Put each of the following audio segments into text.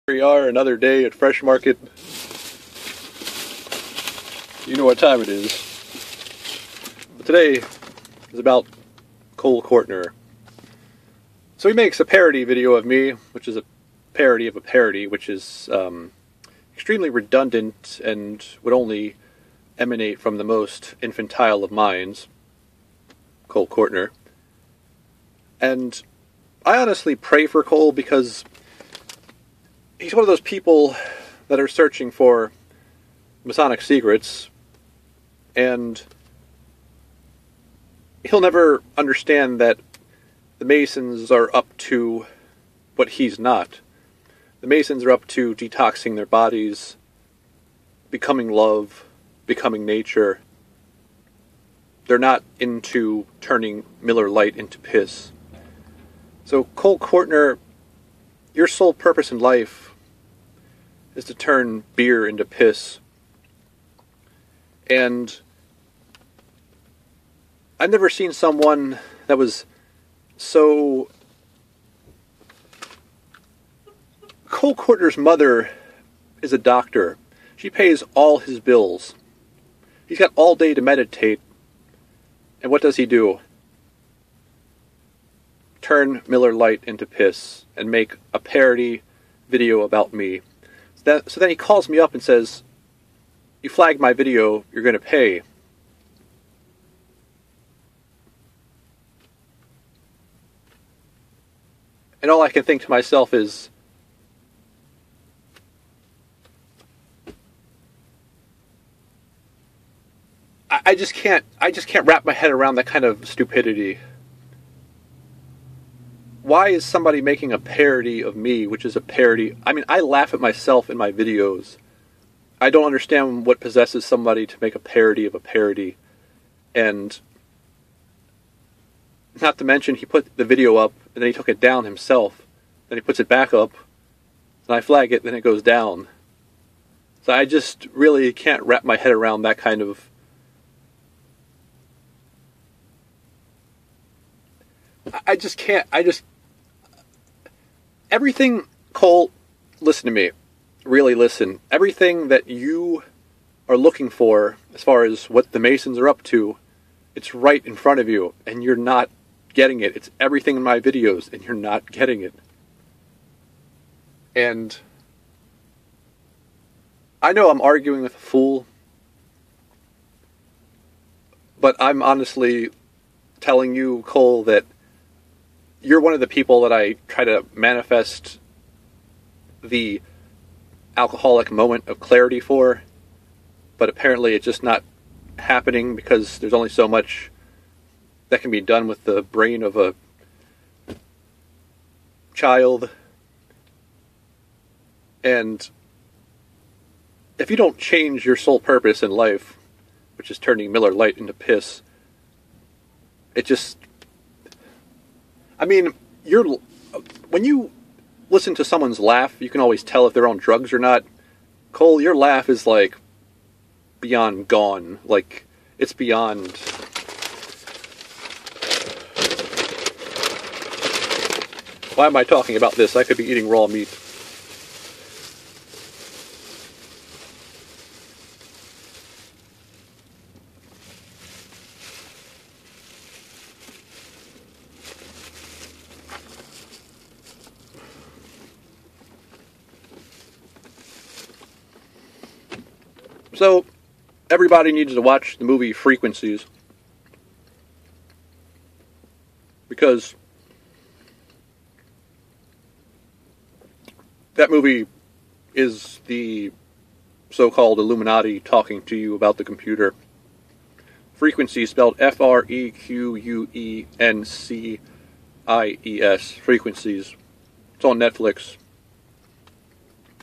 Here we are, another day at Fresh Market. You know what time it is. But today is about Cole Kortner. So he makes a parody video of me, which is a parody of a parody, which is extremely redundant and would only emanate from the most infantile of minds, Cole Kortner. And I honestly pray for Cole because he's one of those people that are searching for Masonic secrets, and he'll never understand that the Masons are up to what he's not. The Masons are up to detoxing their bodies, becoming love, becoming nature. They're not into turning Miller Lite into piss. So Cole Kortner, your sole purpose in life is to turn beer into piss. And I've never seen someone that was so... Cole Kortner's mother is a doctor. She pays all his bills. He's got all day to meditate. And what does he do? Turn Miller Lite into piss and make a parody video about me. So then he calls me up and says, "You flagged my video, you're going to pay." And all I can think to myself is, I just can't wrap my head around that kind of stupidity. Why is somebody making a parody of me, which is a parody? I mean, I laugh at myself in my videos. I don't understand what possesses somebody to make a parody of a parody. And not to mention, he put the video up, and then he took it down himself. Then he puts it back up, and I flag it, then it goes down. So I just really can't wrap my head around that kind of... I just can't. Everything, Cole, listen to me. Really listen. Everything that you are looking for, as far as what the Masons are up to, it's right in front of you, and you're not getting it. It's everything in my videos, and you're not getting it. And I know I'm arguing with a fool, but I'm honestly telling you, Cole, that you're one of the people that I try to manifest the alcoholic moment of clarity for, but apparently it's just not happening because there's only so much that can be done with the brain of a child. And if you don't change your sole purpose in life, which is turning Miller Lite into piss, it just... I mean, when you listen to someone's laugh, you can always tell if they're on drugs or not. Cole, your laugh is like beyond gone. Like, it's beyond... Why am I talking about this? I could be eating raw meat. So, everybody needs to watch the movie Frequencies, because that movie is the so-called Illuminati talking to you about the computer. Frequencies, spelled Frequencies. Frequencies. It's on Netflix.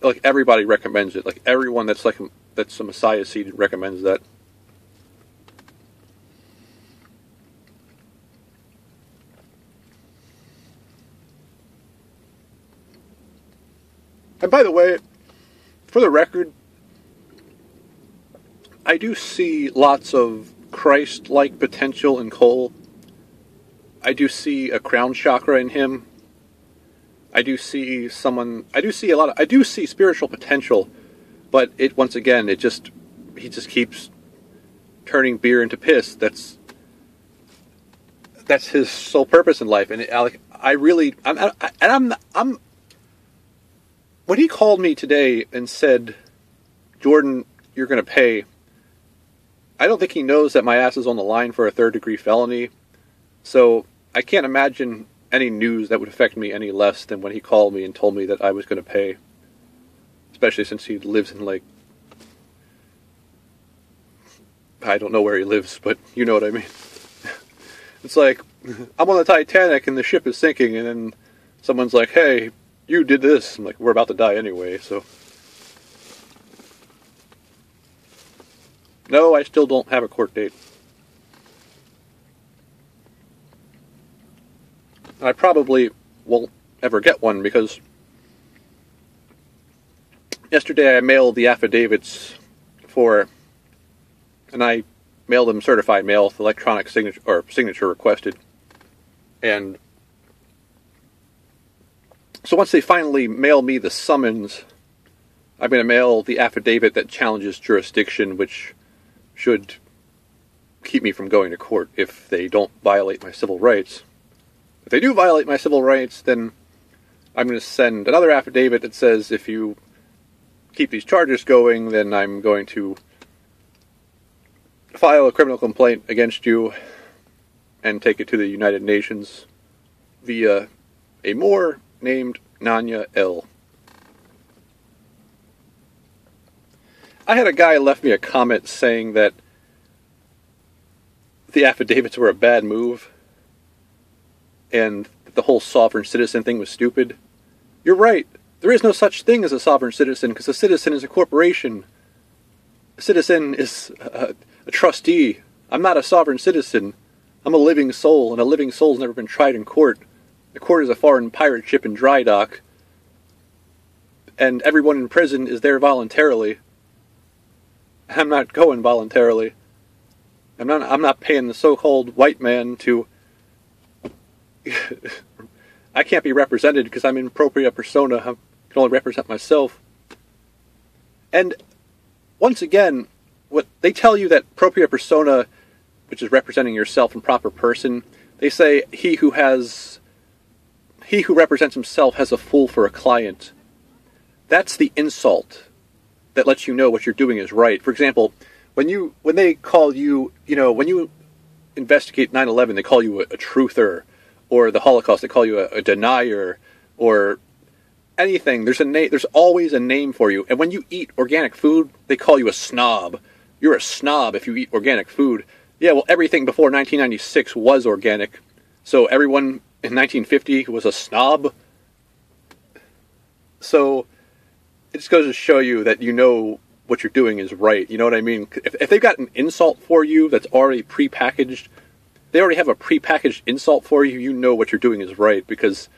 Like, everybody recommends it. Like, everyone that's a Messiah seed recommends that. And by the way, for the record, I do see lots of Christ-like potential in Cole. I do see a crown chakra in him. I do see I do see spiritual potential, but once again, he just keeps turning beer into piss. That's his sole purpose in life. And when he called me today and said, "Jordan, you're going to pay," I don't think he knows that my ass is on the line for a third-degree felony. So I can't imagine any news that would affect me any less than when he called me and told me that I was going to pay. Especially since he lives in, like, I don't know where he lives, but you know what I mean. It's like, I'm on the Titanic and the ship is sinking, and then someone's like, "Hey, you did this." I'm like, we're about to die anyway, so. No, I still don't have a court date. I probably won't ever get one because yesterday I mailed the affidavits and I mailed them certified mail with electronic signature or signature requested. And so once they finally mail me the summons, I'm going to mail the affidavit that challenges jurisdiction, which should keep me from going to court if they don't violate my civil rights. If they do violate my civil rights, then I'm going to send another affidavit that says if you keep these charges going, then I'm going to file a criminal complaint against you and take it to the United Nations via a Moor named Nanya L. I had a guy left me a comment saying that the affidavits were a bad move and the whole sovereign citizen thing was stupid. You're right. There is no such thing as a sovereign citizen because a citizen is a corporation. A citizen is a trustee. I'm not a sovereign citizen. I'm a living soul, and a living soul's never been tried in court. The court is a foreign pirate ship in dry dock, and everyone in prison is there voluntarily. I'm not going voluntarily. I'm not paying the so-called white man to... I can't be represented because I'm in propria persona. I can only represent myself. And once again, what they tell you that propria persona, which is representing yourself in proper person, they say he who represents himself has a fool for a client. That's the insult that lets you know what you're doing is right. For example, when they call you, when you investigate 9/11, they call you a truther, or the Holocaust, they call you a denier, or anything. There's always a name for you. And when you eat organic food, they call you a snob. You're a snob if you eat organic food. Yeah, well, everything before 1996 was organic. So everyone in 1950 was a snob. So it just goes to show you that you know what you're doing is right. You know what I mean? If they've got an insult for you that's already prepackaged, they already have a prepackaged insult for you, you know what you're doing is right, because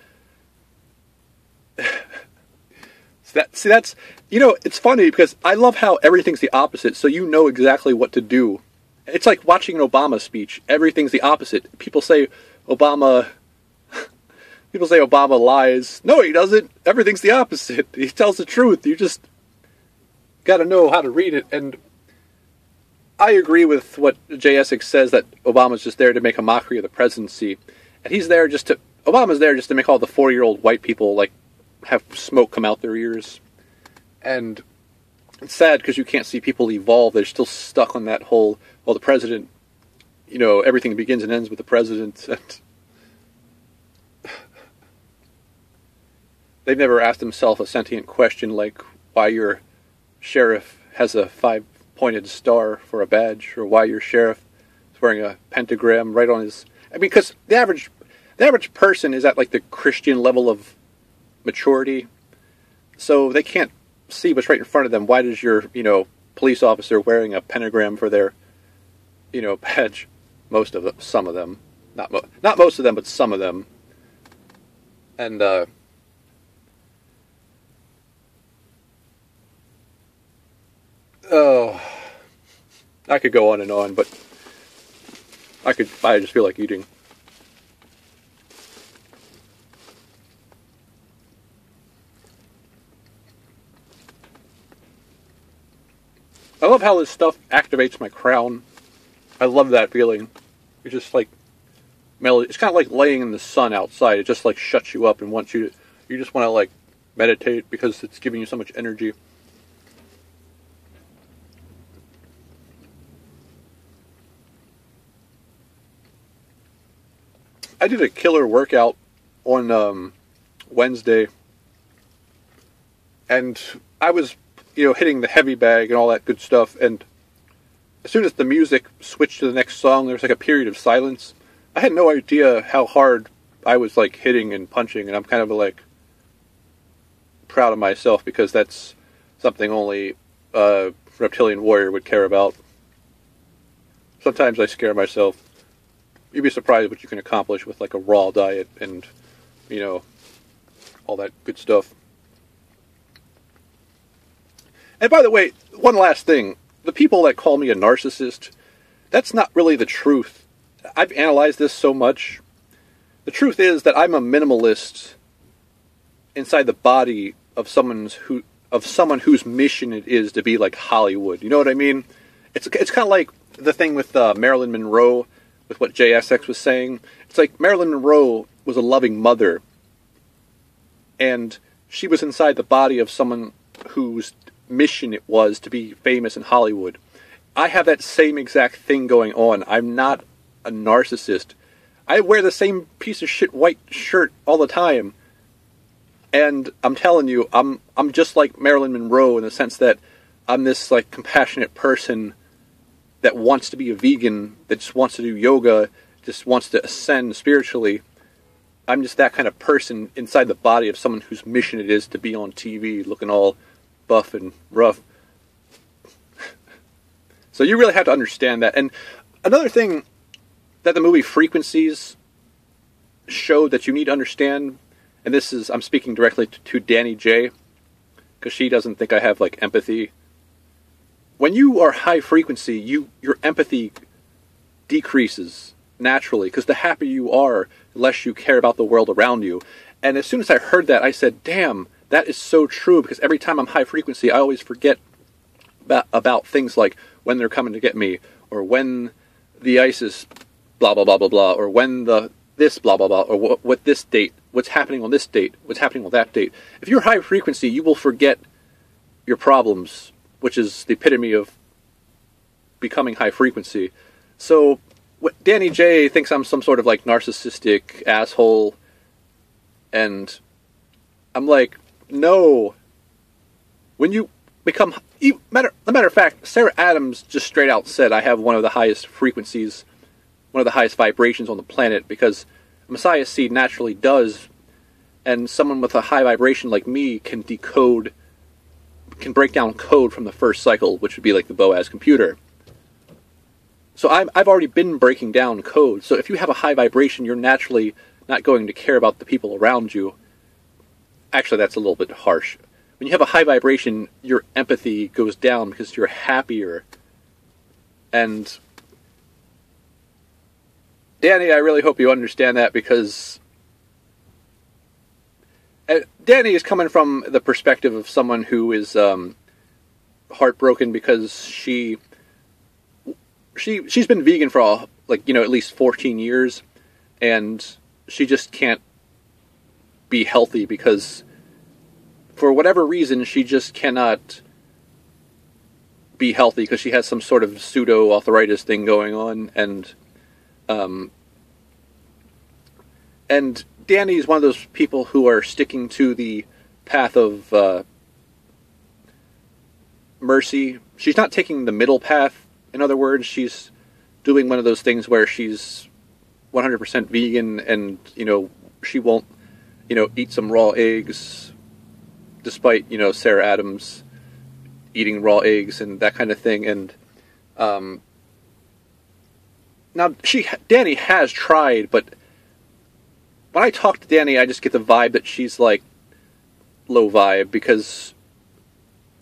that's it's funny because I love how everything's the opposite, so you know exactly what to do. It's like watching an Obama speech. Everything's the opposite. People say Obama lies. No, he doesn't. Everything's the opposite. He tells the truth. You just got to know how to read it. And I agree with what Jay Essex says, that Obama's just there to make a mockery of the presidency. And Obama's there just to make all the 4-year-old white people, like, have smoke come out their ears. And it's sad because you can't see people evolve. They're still stuck on that whole, well, the president, everything begins and ends with the president. And they've never asked themselves a sentient question like why your sheriff has a 5-pointed star for a badge, or why your sheriff is wearing a pentagram right on his... because the average person is at, like, the Christian level of maturity, so they can't see what's right in front of them. Why does your, police officer wearing a pentagram for their, badge? Some of them. Not most of them, but some of them. And, oh, I could go on, but I just feel like eating. I love how this stuff activates my crown. I love that feeling. It's just like melody. It's kind of like laying in the sun outside. It just like shuts you up and wants you to. You just want to like meditate because it's giving you so much energy. I did a killer workout on Wednesday, and I was, hitting the heavy bag and all that good stuff, and as soon as the music switched to the next song, there was like a period of silence. I had no idea how hard I was like hitting and punching, and I'm kind of like proud of myself because that's something only Reptilian Warrior would care about. Sometimes I scare myself. You'd be surprised what you can accomplish with like a raw diet and, all that good stuff. And by the way, one last thing. The people that call me a narcissist, that's not really the truth. I've analyzed this so much. The truth is that I'm a minimalist inside the body of someone whose mission it is to be like Hollywood. You know what I mean? It's kind of like the thing with Marilyn Monroe, with what JSX was saying. It's like Marilyn Monroe was a loving mother, and she was inside the body of someone whose mission it was to be famous in Hollywood. I have that same exact thing going on. I'm not a narcissist. I wear the same piece of shit white shirt all the time, and I'm telling you, I'm just like Marilyn Monroe in the sense that I'm this like compassionate person that wants to be a vegan, that just wants to do yoga, just wants to ascend spiritually. I'm just that kind of person inside the body of someone whose mission it is to be on TV looking all buff and rough. So you really have to understand that. And another thing that the movie Frequencies showed that you need to understand, and this is, I'm speaking directly to Danny J, because she doesn't think I have like empathy. When you are high frequency, your empathy decreases naturally, because the happier you are, the less you care about the world around you. And as soon as I heard that, I said, damn, that is so true, because every time I'm high frequency, I always forget about things like when they're coming to get me, or when the ISIS blah, blah, blah, blah, blah, or when this blah, blah, blah, or what this date, what's happening on this date, what's happening on that date. If you're high frequency, you will forget your problems, which is the epitome of becoming high frequency. So Danny J thinks I'm some sort of like narcissistic asshole, and I'm like, no. When you become, matter of fact, Sarah Adams just straight out said I have one of the highest frequencies, one of the highest vibrations on the planet, because Messiah Seed naturally does, and someone with a high vibration like me can break down code from the first cycle, which would be like the Boaz computer. So I've already been breaking down code. So if you have a high vibration, you're naturally not going to care about the people around you. Actually, that's a little bit harsh. When you have a high vibration, your empathy goes down because you're happier. And Danny, I really hope you understand that, because Danny is coming from the perspective of someone who is heartbroken because she's been vegan for at least 14 years, and she just can't be healthy because for whatever reason she just cannot be healthy because she has some sort of pseudo arthritis thing going on, and Danny's one of those people who are sticking to the path of mercy. She's not taking the middle path. In other words, she's doing one of those things where she's 100% vegan, and she won't eat some raw eggs, despite Sarah Adams eating raw eggs and that kind of thing. And now Danny has tried, but when I talk to Danny, I just get the vibe that she's like low vibe, because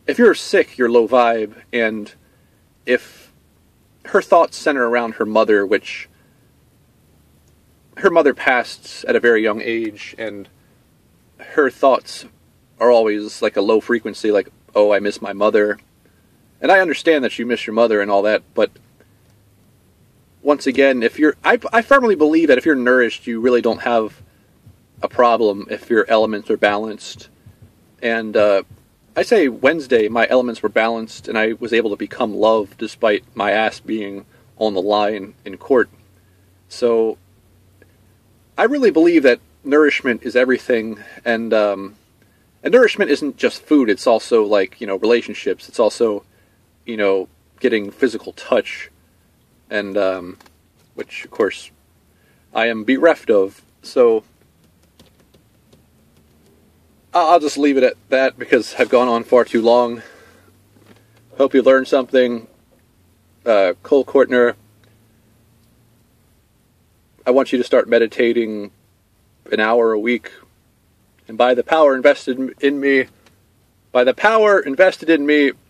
if you're sick, you're low vibe, and if her thoughts center around her mother, which her mother passed at a very young age, and her thoughts are always like a low frequency, like, oh, I miss my mother, And I understand that you miss your mother and all that, but once again, I firmly believe that if you're nourished, you really don't have a problem if your elements are balanced. And I say Wednesday, my elements were balanced, and I was able to become love despite my ass being on the line in court. So I really believe that nourishment is everything, and nourishment isn't just food. It's also like, relationships. It's also, getting physical touch, and which of course I am bereft of. So I'll just leave it at that because I've gone on far too long. Hope you learned something. Cole Courtner, I want you to start meditating an hour a week. And by the power invested in me,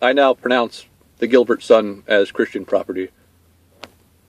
I now pronounce the Gilbert Sun as Christian property.